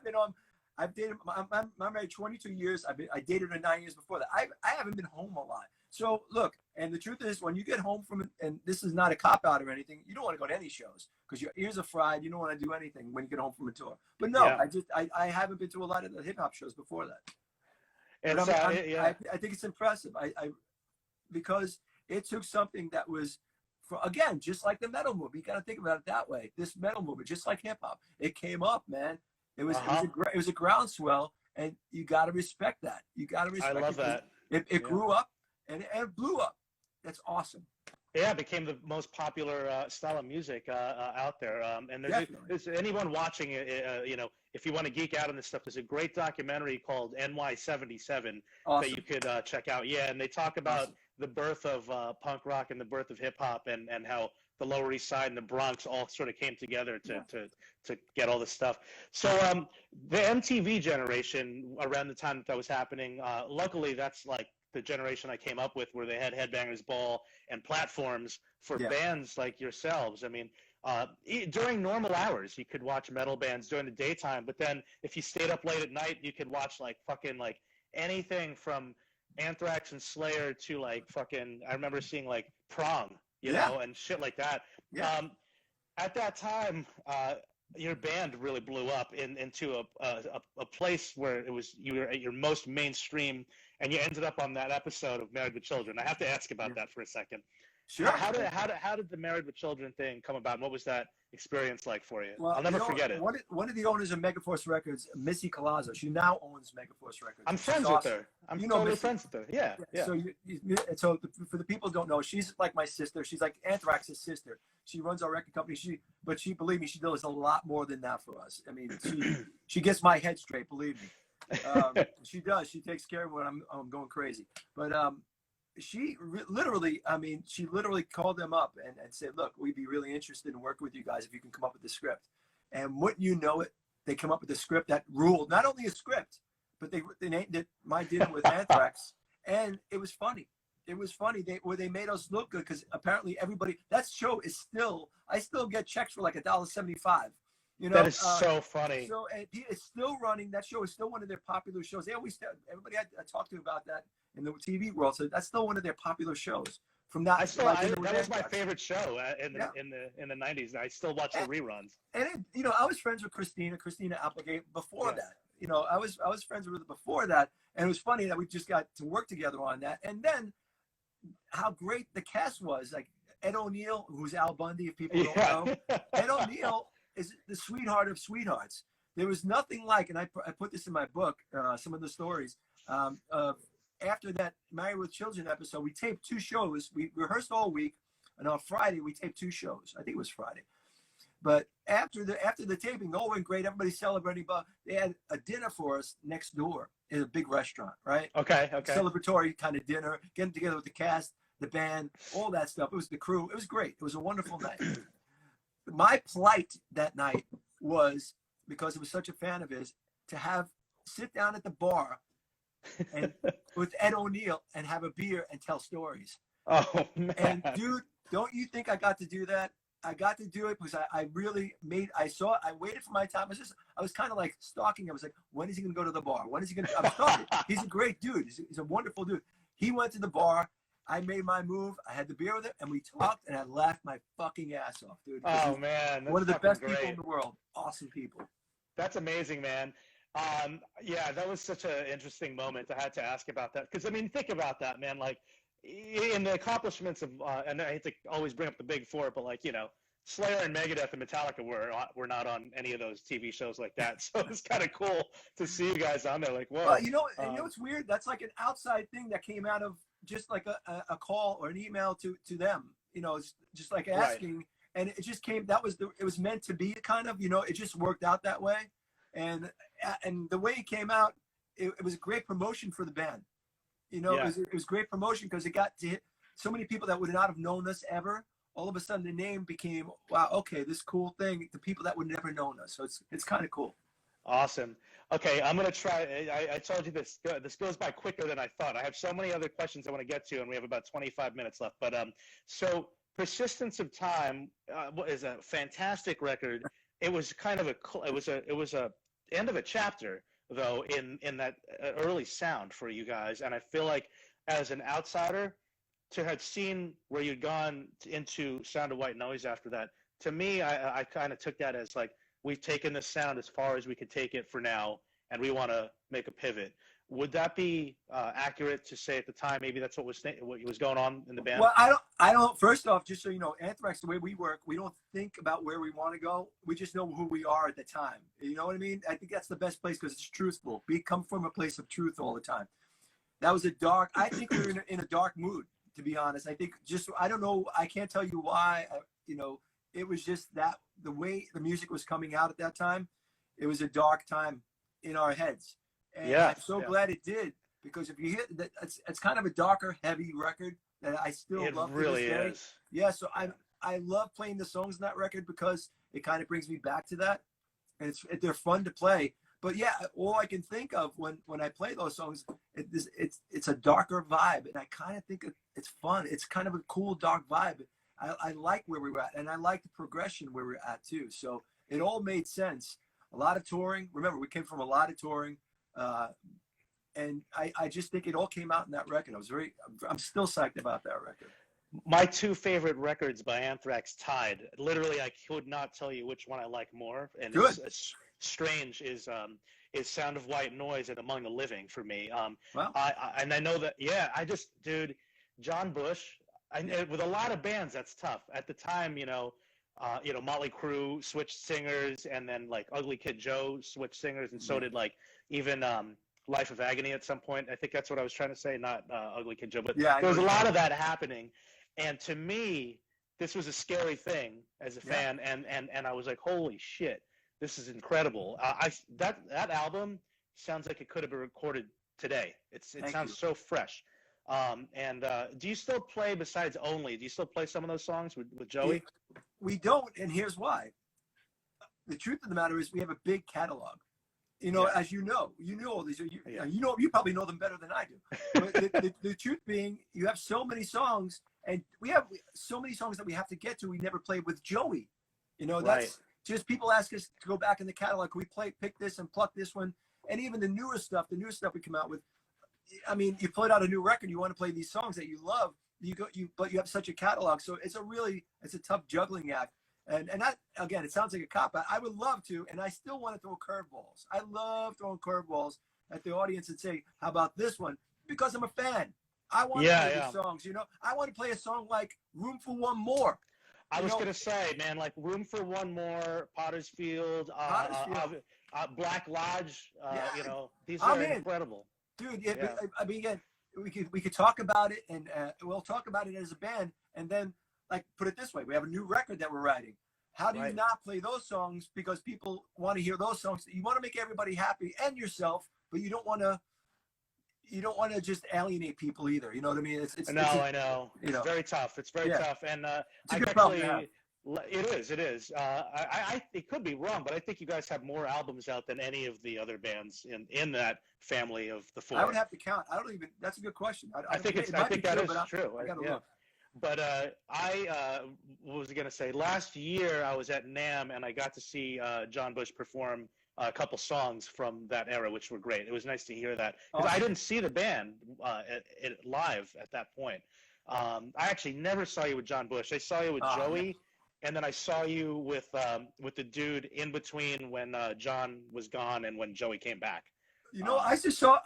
[SPEAKER 3] I've dated, I'm married 22 years. I dated her 9 years before that. I haven't been home a lot. So look, and the truth is when you get home from, and this is not a cop out or anything, you don't want to go to any shows because your ears are fried. You don't want to do anything when you get home from a tour. But no, yeah. I haven't been to a lot of the hip hop shows before that. But I think it's impressive. Because it took something that was, again, just like the metal movement. You got to think about it that way. This metal movement, just like hip hop, it came up, man. It was a groundswell, and you got to respect that. You got to respect.
[SPEAKER 2] I love that.
[SPEAKER 3] It grew up and it blew up. That's awesome.
[SPEAKER 2] Yeah, it became the most popular style of music out there. And there's anyone watching it, if you want to geek out on this stuff, there's a great documentary called NY77 that you could check out. Yeah, and they talk about the birth of punk rock and the birth of hip hop and how the Lower East Side and the Bronx all sort of came together to get all this stuff. So the MTV generation, around the time that was happening, luckily that's like the generation I came up with, where they had Headbangers Ball and platforms for bands like yourselves. I mean, during normal hours, you could watch metal bands during the daytime, but then if you stayed up late at night, you could watch like fucking like anything from Anthrax and Slayer to like fucking, I remember seeing like Prong, you know, and shit like that.
[SPEAKER 3] Yeah.
[SPEAKER 2] At that time, your band really blew up into a place where you were at your most mainstream, and you ended up on that episode of Married with Children. I have to ask about that for a second.
[SPEAKER 3] Sure.
[SPEAKER 2] How did the Married with Children thing come about? And what was that experience like for you?
[SPEAKER 3] Well,
[SPEAKER 2] I'll never forget it.
[SPEAKER 3] One of the owners of Megaforce Records, Missy Colazzo, she now owns Megaforce Records.
[SPEAKER 2] I'm friends with her. I'm totally friends with her. Yeah.
[SPEAKER 3] So for the people who don't know, she's like my sister. She's like Anthrax's sister. She runs our record company. But believe me, she does a lot more than that for us. I mean, she gets my head straight. Believe me, she does. She takes care of when I'm going crazy. But she literally called them up and said, look, we'd be really interested in working with you guys if you can come up with the script. And wouldn't you know it, they come up with a script that ruled, not only a script, but they named it My Dinner with Anthrax. And it was funny. It was funny. They made us look good because apparently that show is I still get checks for like $1.75. You know,
[SPEAKER 2] that is so funny.
[SPEAKER 3] So it's still running. That show is still one of their popular shows. Everybody I talked to about that in the TV world. So that's still one of their popular shows. From that,
[SPEAKER 2] that was my favorite show in the 90s. I still watch the reruns.
[SPEAKER 3] And I was friends with Christina Applegate before that. You know, I was friends with her before that, and it was funny that we just got to work together on that. And then how great the cast was. Like Ed O'Neill, who's Al Bundy, if people don't know. Ed O'Neill is the sweetheart of sweethearts. There was nothing like, and I put this in my book, some of the stories. After that Married with Children episode, we taped 2 shows. We rehearsed all week, and on Friday we taped 2 shows. I think it was Friday. But after the taping, all went great. Everybody celebrating, but they had a dinner for us next door in a big restaurant, right?
[SPEAKER 2] Okay.
[SPEAKER 3] Celebratory kind of dinner, getting together with the cast, the band, all that stuff. It was the crew. It was great. It was a wonderful night. My plight that night was, because I was such a fan of his, to sit down at the bar and with Ed O'Neill and have a beer and tell stories.
[SPEAKER 2] Oh man!
[SPEAKER 3] And dude, don't you think I got to do that? I got to do it because I really made. I waited for my time. I was kind of like stalking. I was like, when is he going to go to the bar? When is he going to? I'm stalking. He's a great dude. He's a wonderful dude. He went to the bar. I made my move. I had the beer with him, and we talked, and I laughed my fucking ass off, dude.
[SPEAKER 2] Oh man, that's
[SPEAKER 3] one of the best
[SPEAKER 2] great.
[SPEAKER 3] people in the world. Awesome people.
[SPEAKER 2] That's amazing, man. Yeah, that was such an interesting moment. I had to ask about that because I mean, think about that, man. Like in the accomplishments of, and I hate to always bring up the big four, but like Slayer and Megadeth and Metallica were not on any of those TV shows like that. So it's kind of cool to see you guys on there. Like, whoa.
[SPEAKER 3] Well, you know what's weird? That's like an outside thing that came out of just like a call or an email to them. It's just like asking, right. And it just came. It was meant to be, kind of. It just worked out that way, and the way it came out, it was a great promotion for the band.
[SPEAKER 2] Yeah.
[SPEAKER 3] It was great promotion because it got to hit so many people that would not have known us ever. All of a sudden, the name became, wow, okay, this cool thing. The people that would never known us, so it's kind of cool.
[SPEAKER 2] Awesome. Okay, I'm gonna try. I told you this goes by quicker than I thought. I have so many other questions I want to get to, and we have about 25 minutes left. But so Persistence of Time is a fantastic record. It was kind of it was a end of a chapter though in that early sound for you guys, and I feel like as an outsider to have seen where you'd gone into Sound of White Noise after that, to me, I kind of took that as like, we've taken this sound as far as we could take it for now, and we want to make a pivot. Would that be accurate to say at the time? Maybe that's what was going on in the band.
[SPEAKER 3] Well, I don't. First off, just so you know, Anthrax, the way we work, we don't think about where we want to go. We just know who we are at the time. You know what I mean? I think that's the best place because it's truthful. We come from a place of truth all the time. That was I think we were in a dark mood, to be honest. I think I don't know. I can't tell you why. It was just that the way the music was coming out at that time, it was a dark time in our heads. And I'm so glad it did, because if you hear that, it's kind of a darker, heavy record that I still love. It really is. Yeah, so I love playing the songs in that record because it kind of brings me back to that, and they're fun to play. But yeah, all I can think of when I play those songs, it's a darker vibe, and I kind of think it's fun. It's kind of a cool dark vibe. I like where we were at, and I like the progression where we're at too. So it all made sense. A lot of touring. Remember, we came from a lot of touring. And I just think it all came out in that record. I'm still psyched about that record.
[SPEAKER 2] My two favorite records by Anthrax tied. Literally, I could not tell you which one I like more. And it's strange is Sound of White Noise and Among the Living for me.
[SPEAKER 3] Wow.
[SPEAKER 2] I know that. Yeah, dude, John Bush. With a lot of bands, that's tough. At the time, Motley Crue switched singers, and then like Ugly Kid Joe switched singers, and so did like even Life of Agony at some point. I think that's what I was trying to say, not Ugly Kid Joe, but there was a lot of that happening. And to me, this was a scary thing as a fan, and I was like, holy shit, this is incredible. That album sounds like it could have been recorded today. It sounds so fresh. Do you still play besides Only? Do you still play some of those songs with Joey?
[SPEAKER 3] We don't, and here's why. The truth of the matter is we have a big catalog. As you know all these. You probably know them better than I do. But the truth being, you have so many songs, and we have so many songs that we have to get to. We never played with Joey. That's just people ask us to go back in the catalog. Can we pick this and pluck this one, and even the newer stuff we come out with. I mean, you put out a new record, you want to play these songs that you love, but you have such a catalog. So it's a tough juggling act. And that, again, it sounds like a cop-out. I would love to, and I still want to throw curveballs. I love throwing curveballs at the audience and say, how about this one? Because I'm a fan. I want to play these songs, I want to play a song like Room for One More.
[SPEAKER 2] I was going to say, man, like Room for One More, Potter's Field, Black Lodge, these are incredible.
[SPEAKER 3] Dude, I mean, again, we could talk about it, and we'll talk about it as a band, and then, like, put it this way, we have a new record that we're writing. How do you not play those songs because people want to hear those songs? You want to make everybody happy and yourself, but you don't want to just alienate people either. You know what I mean?
[SPEAKER 2] I know. It's very tough. It's very tough, and
[SPEAKER 3] it's a good problem to have.
[SPEAKER 2] It is. It could be wrong, but I think you guys have more albums out than any of the other bands in that family of the four.
[SPEAKER 3] I would have to count. I don't even. That's a good question.
[SPEAKER 2] I think that is true.
[SPEAKER 3] I gotta look.
[SPEAKER 2] But what was I gonna say? Last year I was at NAMM and I got to see John Bush perform a couple songs from that era, which were great. It was nice to hear that because I didn't see the band live at that point. I actually never saw you with John Bush. I saw you with Joey, and then I saw you with the dude in between when John was gone and when Joey came back.
[SPEAKER 3] You know, I just saw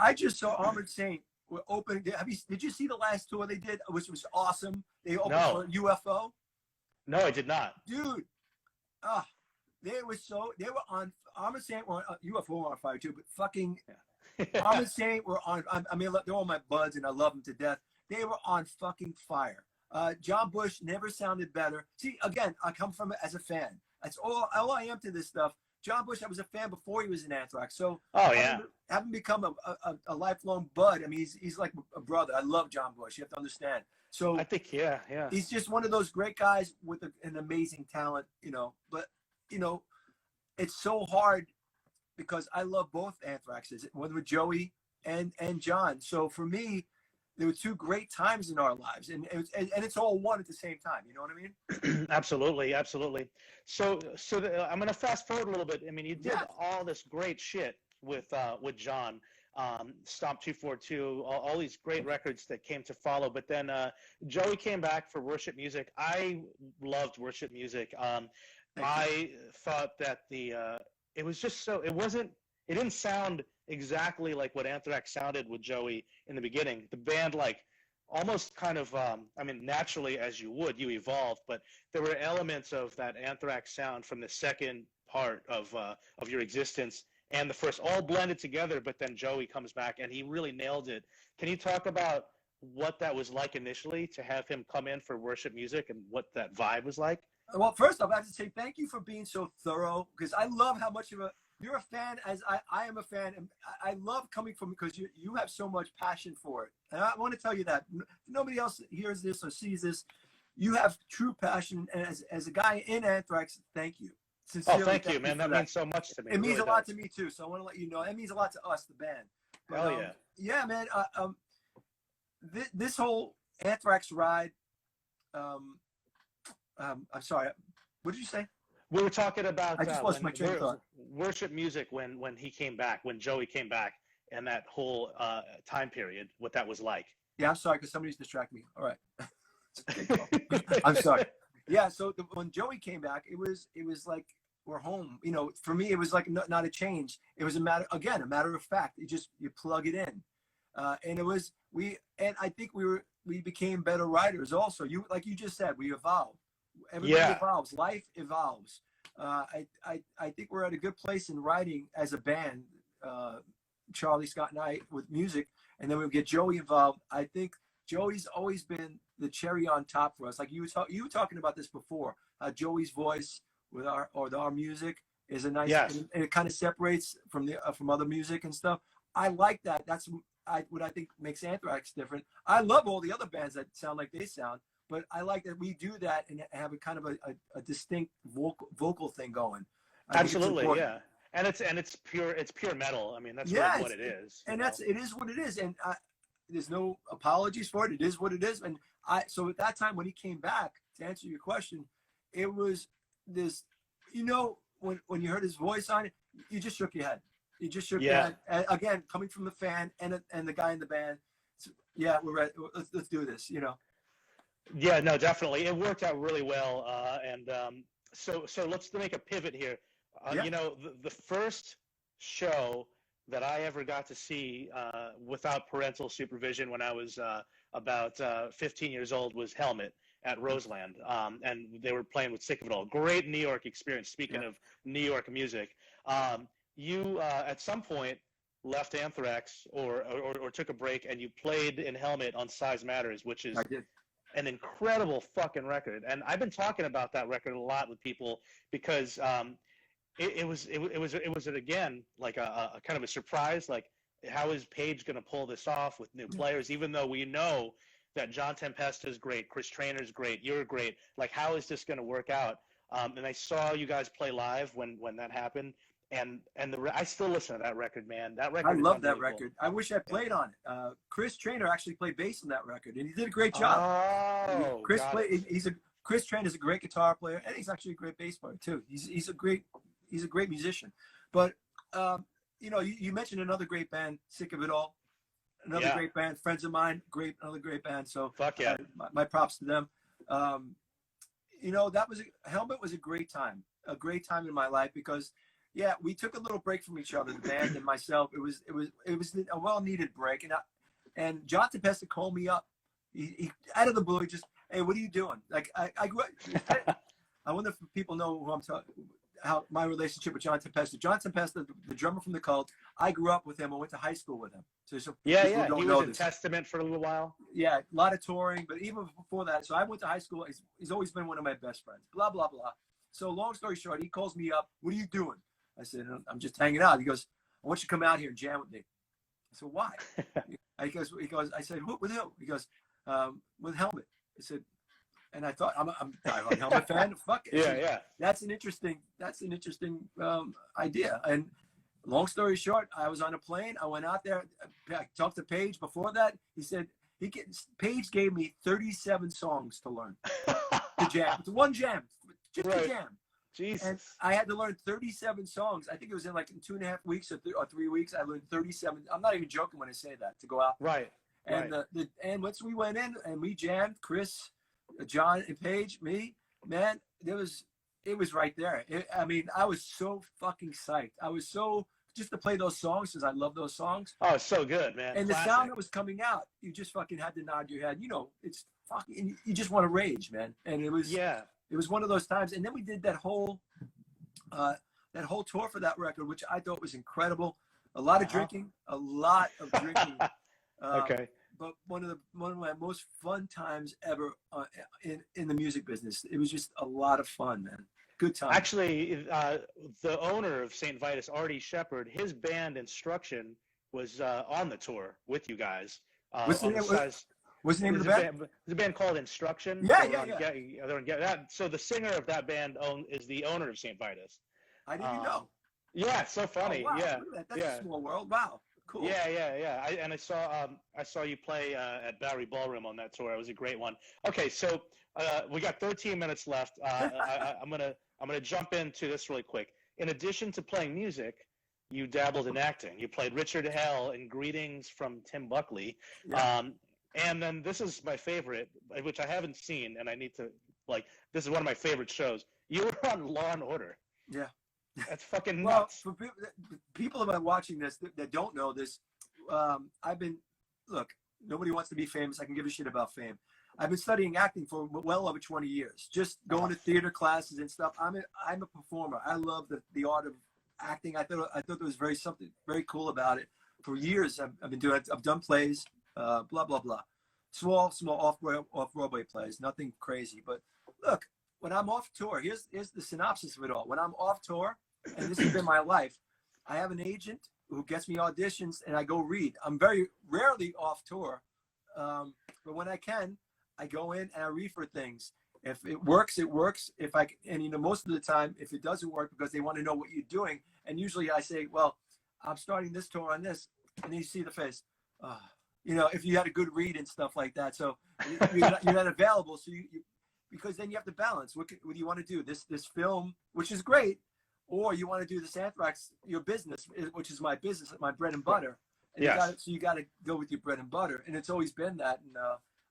[SPEAKER 3] Armored Saint open. Did you see the last tour they did, which was awesome? They opened for UFO.
[SPEAKER 2] No, I did not.
[SPEAKER 3] Dude, they were on Armored Saint were on, UFO were on fire too, but fucking Armored Saint were on. I mean, they're all my buds, and I love them to death. They were on fucking fire. John Bush never sounded better. See, again, I come from it as a fan. That's all I am to this stuff. John Bush, I was a fan before he was in Anthrax. So having become a lifelong bud, I mean, he's like a brother. I love John Bush. You have to understand. So
[SPEAKER 2] I think, he's
[SPEAKER 3] just one of those great guys with an amazing talent, you know. But, you know, it's so hard because I love both Anthraxes, one with Joey and John. So for me, there were two great times in our lives, and it's all one at the same time. You know what I mean?
[SPEAKER 2] Absolutely. So I'm going to fast forward a little bit. I mean, you did all this great shit with John, Stomp 242, all these great records that came to follow. But then Joey came back for Worship Music. I loved Worship Music. I thought that it was just so it didn't sound exactly like what Anthrax sounded with Joey in the beginning. The band, like, almost kind of, I mean, naturally, as you evolved, but there were elements of that Anthrax sound from the second part of your existence and the first, all blended together, but then Joey comes back and he really nailed it. Can you talk about what that was like initially to have him come in for Worship Music and what that vibe was like?
[SPEAKER 3] Well, first off, I have to say thank you for being so thorough, because I love how much of you're a fan, as I am a fan, and I love coming from, because you have so much passion for it. And I want to tell you that nobody else hears this or sees this. You have true passion, and as a guy in Anthrax, thank you. Sincerely,
[SPEAKER 2] thank you, man. That means so much to me.
[SPEAKER 3] It means a lot to me too. So I want to let you know it means a lot to us, the band. But, yeah, man. This whole Anthrax ride. I'm sorry. What did you say?
[SPEAKER 2] We were talking about
[SPEAKER 3] I just lost my train of thought.
[SPEAKER 2] Worship Music when he came back, when Joey came back, and that whole time period, what that was like.
[SPEAKER 3] Yeah, I'm sorry, because somebody's distracting me. All right. I'm sorry. Yeah, so when Joey came back, it was like we're home. You know, for me, it was like not a change. It was a matter of fact. You plug it in, and I think we became better writers. Also, like you just said, we evolved. Everybody evolves. Life evolves. I think we're at a good place in writing as a band. Charlie, Scott, and I with music, and then we get Joey involved. I think Joey's always been the cherry on top for us. Like you were talking about this before. Joey's voice with our music is a nice, and it kind of separates from other music and stuff. I like that. That's what I think makes Anthrax different. I love all the other bands that sound like they sound, but I like that we do that and have a kind of a distinct vocal thing going.
[SPEAKER 2] Absolutely, yeah. And it's pure metal. I mean, that's really what it is.
[SPEAKER 3] And it is what it is. And there's no apologies for it. It is what it is. And so at that time when he came back, to answer your question, it was this, you know, when you heard his voice on it, you just shook your head. You just shook your head. And again, coming from the fan and the guy in the band. So, yeah, we're ready. Let's do this, you know.
[SPEAKER 2] Yeah, no, definitely. It worked out really well. So let's make a pivot here. You know, the first show that I ever got to see without parental supervision when I was about 15 years old was Helmet at Roseland. And they were playing with Sick of It All. Great New York experience, speaking of New York music. You, at some point, left Anthrax or took a break, and you played in Helmet on Size Matters, which is an incredible fucking record. And I've been talking about that record a lot with people because it was again like a kind of a surprise. Like, how is Page going to pull this off with new players? Even though we know that John Tempesta is great, Chris Trainor's great, you're great. Like, how is this going to work out? And I saw you guys play live when that happened, I still listen to that record, man. That record
[SPEAKER 3] I
[SPEAKER 2] is
[SPEAKER 3] love that
[SPEAKER 2] unbelievable.
[SPEAKER 3] record. I wish I played on it. Chris Trainer actually played bass on that record, and he did a great job.
[SPEAKER 2] Oh,
[SPEAKER 3] Chris
[SPEAKER 2] got it.
[SPEAKER 3] Chris Trainer is a great guitar player, and he's actually a great bass player too. He's a great musician. But you know, you mentioned another great band, Sick of It All. Another great band, friends of mine, another great band. So
[SPEAKER 2] fuck yeah,
[SPEAKER 3] my props to them. You know, Helmet was a great time in my life because, yeah, we took a little break from each other, the band and myself. It was a well-needed break, and John Tempesta called me up. He out of the blue, just, hey, what are you doing? Like I grew up. I wonder if people know who I'm talking. How my relationship with John Tempesta. John Tempesta, the drummer from the Cult. I grew up with him. I went to high school with him. So
[SPEAKER 2] he was in Testament for a little while.
[SPEAKER 3] Yeah, a lot of touring, but even before that. So I went to high school. He's always been one of my best friends. Blah blah blah. So long story short, he calls me up. What are you doing? I said, I'm just hanging out. He goes, I want you to come out here and jam with me. I said, why? He goes. I said, with who? He goes, with Helmet. I said. And I thought, I'm a Helmet fan. Fuck it.
[SPEAKER 2] Yeah.
[SPEAKER 3] That's an interesting idea. And long story short, I was on a plane. I went out there. I talked to Paige before that. He said Paige gave me 37 songs to learn to jam. It's one jam, just a jam.
[SPEAKER 2] Jesus.
[SPEAKER 3] And I had to learn 37 songs. I think it was in 2.5 weeks or 3 weeks. I learned 37. I'm not even joking when I say that, to go out.
[SPEAKER 2] Right.
[SPEAKER 3] And and once we went in and we jammed, Chris, John and Paige, me, man, it was right there. I mean, I was so fucking psyched. I was so, just to play those songs, because I love those songs.
[SPEAKER 2] Oh, so good, man.
[SPEAKER 3] And
[SPEAKER 2] classic.
[SPEAKER 3] The sound that was coming out, you just fucking had to nod your head. You know, it's fucking, you just want to rage, man. And it was one of those times. And then we did that whole tour for that record, which I thought was incredible. A lot of drinking.
[SPEAKER 2] Okay.
[SPEAKER 3] But one of my most fun times ever in the music business. It was just a lot of fun, man. Good time.
[SPEAKER 2] Actually, the owner of St. Vitus, Artie Shepard, his band Instruction was on the tour with you guys.
[SPEAKER 3] What's the name of the band?
[SPEAKER 2] There's a band called Instruction.
[SPEAKER 3] Yeah.
[SPEAKER 2] So the singer of that band is the owner of St. Vitus.
[SPEAKER 3] I didn't even know.
[SPEAKER 2] Yeah, it's so funny.
[SPEAKER 3] Oh, wow.
[SPEAKER 2] Yeah,
[SPEAKER 3] that's a small world. Wow. Cool.
[SPEAKER 2] Yeah. I saw you play at Bowery Ballroom on that tour. It was a great one. Okay, so we got 13 minutes left. I'm gonna jump into this really quick. In addition to playing music, you dabbled in acting. You played Richard Hell in Greetings from Tim Buckley.
[SPEAKER 3] Yeah.
[SPEAKER 2] And then this is my favorite, which I haven't seen, and I need to this is one of my favorite shows. You were on Law and Order.
[SPEAKER 3] Yeah.
[SPEAKER 2] That's fucking nuts.
[SPEAKER 3] Well, for people that are watching this that don't know this, nobody wants to be famous. I can give a shit about fame. I've been studying acting for well over 20 years, just going to theater classes and stuff. I'm a performer. I love the art of acting. I thought there was something very cool about it. For years, I've been doing it. I've done plays, blah, blah, blah. Small off-Broadway plays, nothing crazy. But look, when I'm off tour, here's the synopsis of it all. When I'm off tour, and this has been my life, I have an agent who gets me auditions, and I go read. I'm very rarely off tour, but when I can, I go in and I read for things. If it works, it works. Most of the time, if it doesn't work, because they want to know what you're doing, and usually I say, well, I'm starting this tour on this, and then you see the face. If you had a good read and stuff like that, so you're not available, so you because then you have to balance. What do you want to do? This film, which is great, or you want to do this Anthrax, your business, which is my business, my bread and butter. And you got to go with your bread and butter, and it's always been that. And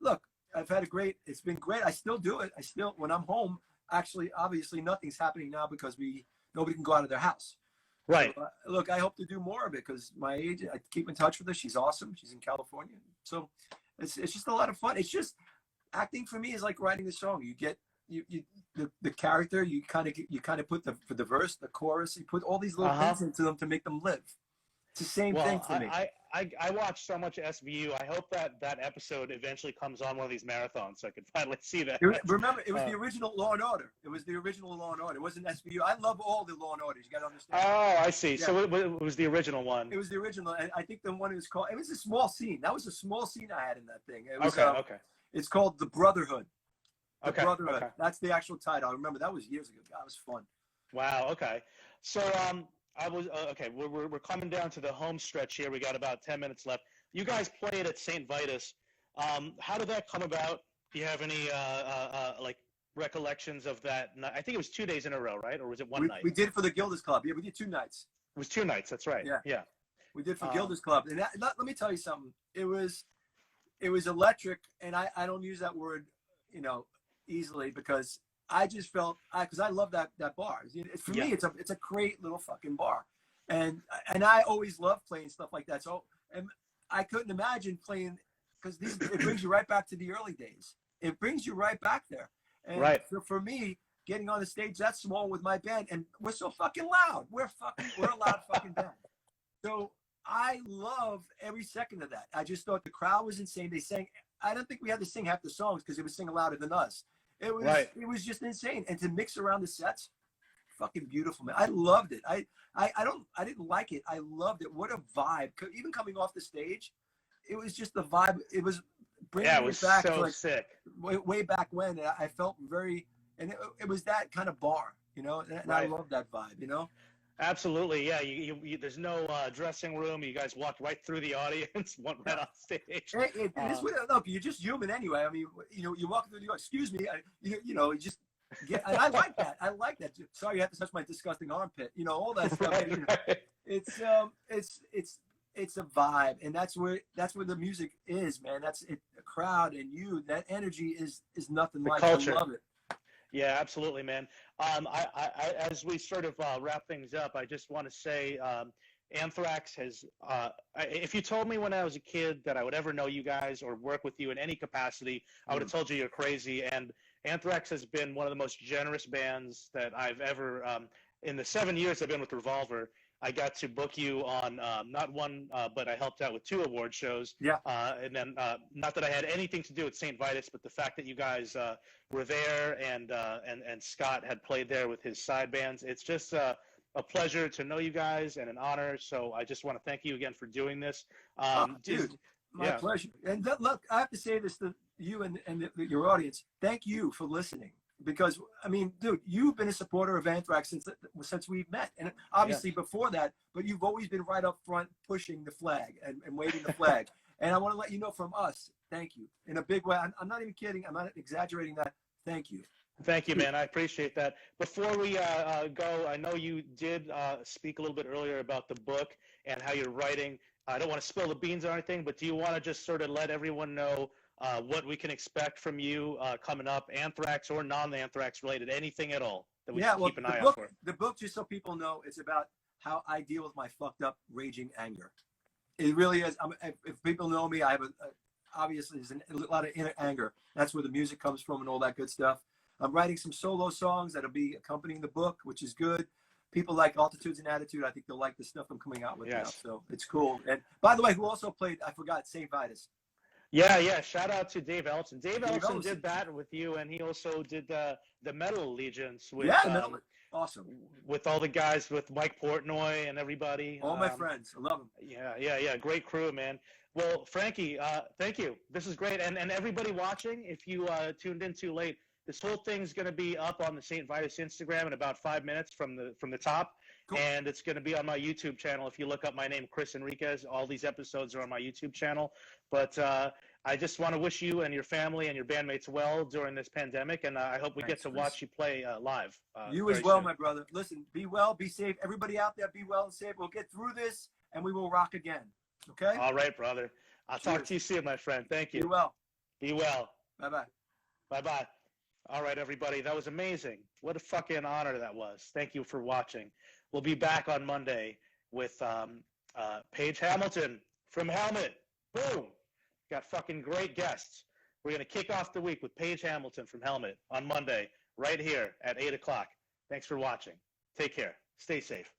[SPEAKER 3] look, it's been great. I still do it. When I'm home, actually, obviously, nothing's happening now because nobody can go out of their house.
[SPEAKER 2] Right.
[SPEAKER 3] So, look, I hope to do more of it because my agent, I keep in touch with her. She's awesome. She's in California, so it's just a lot of fun. It's just. Acting for me is like writing a song. You get the character. You kind of put for the verse, the chorus. You put all these little things into them to make them live. It's the same thing for me.
[SPEAKER 2] I watch so much SVU. I hope that episode eventually comes on one of these marathons so I can finally see that.
[SPEAKER 3] Remember, it was the original Law and Order. It was the original Law and Order. It wasn't SVU. I love all the Law and Orders. You got to understand.
[SPEAKER 2] Oh, I see.
[SPEAKER 3] Yeah.
[SPEAKER 2] So it was the original one.
[SPEAKER 3] It was the original, and I think the one it was called. It was a small scene. That was a small scene I had in that thing. It was,
[SPEAKER 2] okay.
[SPEAKER 3] It's called The Brotherhood. Brotherhood.
[SPEAKER 2] Okay.
[SPEAKER 3] That's the actual title. I remember that was years ago. That was fun.
[SPEAKER 2] Wow. Okay. So I was okay. We're coming down to the home stretch here. We got about 10 minutes left. You guys played at St. Vitus. How did that come about? Do you have any like recollections of that? I think it was 2 days in a row, right? Or was it one night?
[SPEAKER 3] We did it for the Gilders Club. Yeah, we did 2 nights.
[SPEAKER 2] It was 2 nights. That's right. Yeah.
[SPEAKER 3] We did for Gilders Club, and let me tell you something. It was electric, and I don't use that word, easily, because I just felt because I love that bar. For me, it's a great little fucking bar, and I always loved playing stuff like that. So, and I couldn't imagine playing, because it brings you right back to the early days. It brings you right back there. And for me, getting on the stage that small with my band, and we're so fucking loud. We're a loud fucking band. So I loved every second of that. I just thought the crowd was insane. They sang. I don't think we had to sing half the songs because they would sing louder than us. It was just insane. And to mix around the sets, fucking beautiful, man. I loved it. I didn't like it. I loved it. What a vibe. Even coming off the stage, it was just the vibe. It was bringing
[SPEAKER 2] it was
[SPEAKER 3] it back
[SPEAKER 2] so
[SPEAKER 3] to like
[SPEAKER 2] sick.
[SPEAKER 3] Way back when. And I felt very, and it was that kind of bar, and I love that vibe,
[SPEAKER 2] Absolutely, yeah. You there's no dressing room. You guys walked right through the audience, went right on stage.
[SPEAKER 3] Look, you're just human anyway. I mean, you walk through. You go, excuse me. You just get. And I like that. I like that. Sorry, you have to touch my disgusting armpit. All that stuff. It's a vibe, and that's where the music is, man. That's it. The crowd and you. That energy is nothing like.
[SPEAKER 2] Culture.
[SPEAKER 3] I love it.
[SPEAKER 2] Yeah, absolutely, man. I as we sort of wrap things up, I just want to say Anthrax has, if you told me when I was a kid that I would ever know you guys or work with you in any capacity, I would have told you you're crazy. And Anthrax has been one of the most generous bands that I've ever, in the 7 years I've been with Revolver, I got to book you on not one, but I helped out with 2 award shows.
[SPEAKER 3] Yeah.
[SPEAKER 2] And then not that I had anything to do with St. Vitus, but the fact that you guys were there and Scott had played there with his side bands. It's just a pleasure to know you guys and an honor. So I just want to thank you again for doing this.
[SPEAKER 3] Dude, my pleasure. And look, I have to say this to you and your audience. Thank you for listening. Because, I mean, dude, you've been a supporter of Anthrax since we've met. And obviously before that, but you've always been right up front pushing the flag and waving the flag. And I want to let you know from us, thank you. In a big way. I'm not even kidding. I'm not exaggerating that. Thank you.
[SPEAKER 2] Thank you, man. I appreciate that. Before we go, I know you did speak a little bit earlier about the book and how you're writing. I don't want to spill the beans or anything, but do you want to just sort of let everyone know what we can expect from you coming up, Anthrax or non-Anthrax related, anything at all that we should keep an eye out for?
[SPEAKER 3] The book, just so people know, it's about how I deal with my fucked up, raging anger. It really is. If people know me, I have obviously there's a lot of inner anger. That's where the music comes from and all that good stuff. I'm writing some solo songs that'll be accompanying the book, which is good. People like Altitudes and Attitude. I think they'll like the stuff I'm coming out with now. So it's cool. And by the way, who also played, I forgot, St. Vitus.
[SPEAKER 2] Yeah. Shout out to Dave Ellison. Dave Ellison did that with you, and he also did the Metal Allegiance with
[SPEAKER 3] awesome.
[SPEAKER 2] With all the guys, with Mike Portnoy and everybody.
[SPEAKER 3] All my friends. I love them.
[SPEAKER 2] Yeah. Great crew, man. Well, Frankie, thank you. This is great. And everybody watching, if you tuned in too late, this whole thing's going to be up on the St. Vitus Instagram in about 5 minutes from the top. Cool. And it's going to be on my YouTube channel. If you look up my name, Chris Enriquez, all these episodes are on my YouTube channel. But I just want to wish you and your family and your bandmates well during this pandemic. And I hope we get to watch you play live.
[SPEAKER 3] You as well, my brother. Listen, be well, be safe. Everybody out there, be well and safe. We'll get through this and we will rock again. Okay?
[SPEAKER 2] All right, brother. I'll talk to you soon, my friend. Thank you.
[SPEAKER 3] Be well.
[SPEAKER 2] Be well.
[SPEAKER 3] Bye-bye.
[SPEAKER 2] Bye-bye. All right, everybody. That was amazing. What a fucking honor that was. Thank you for watching. We'll be back on Monday with Paige Hamilton from Helmet. Boom. Got fucking great guests. We're going to kick off the week with Paige Hamilton from Helmet on Monday, right here at 8 o'clock. Thanks for watching. Take care. Stay safe.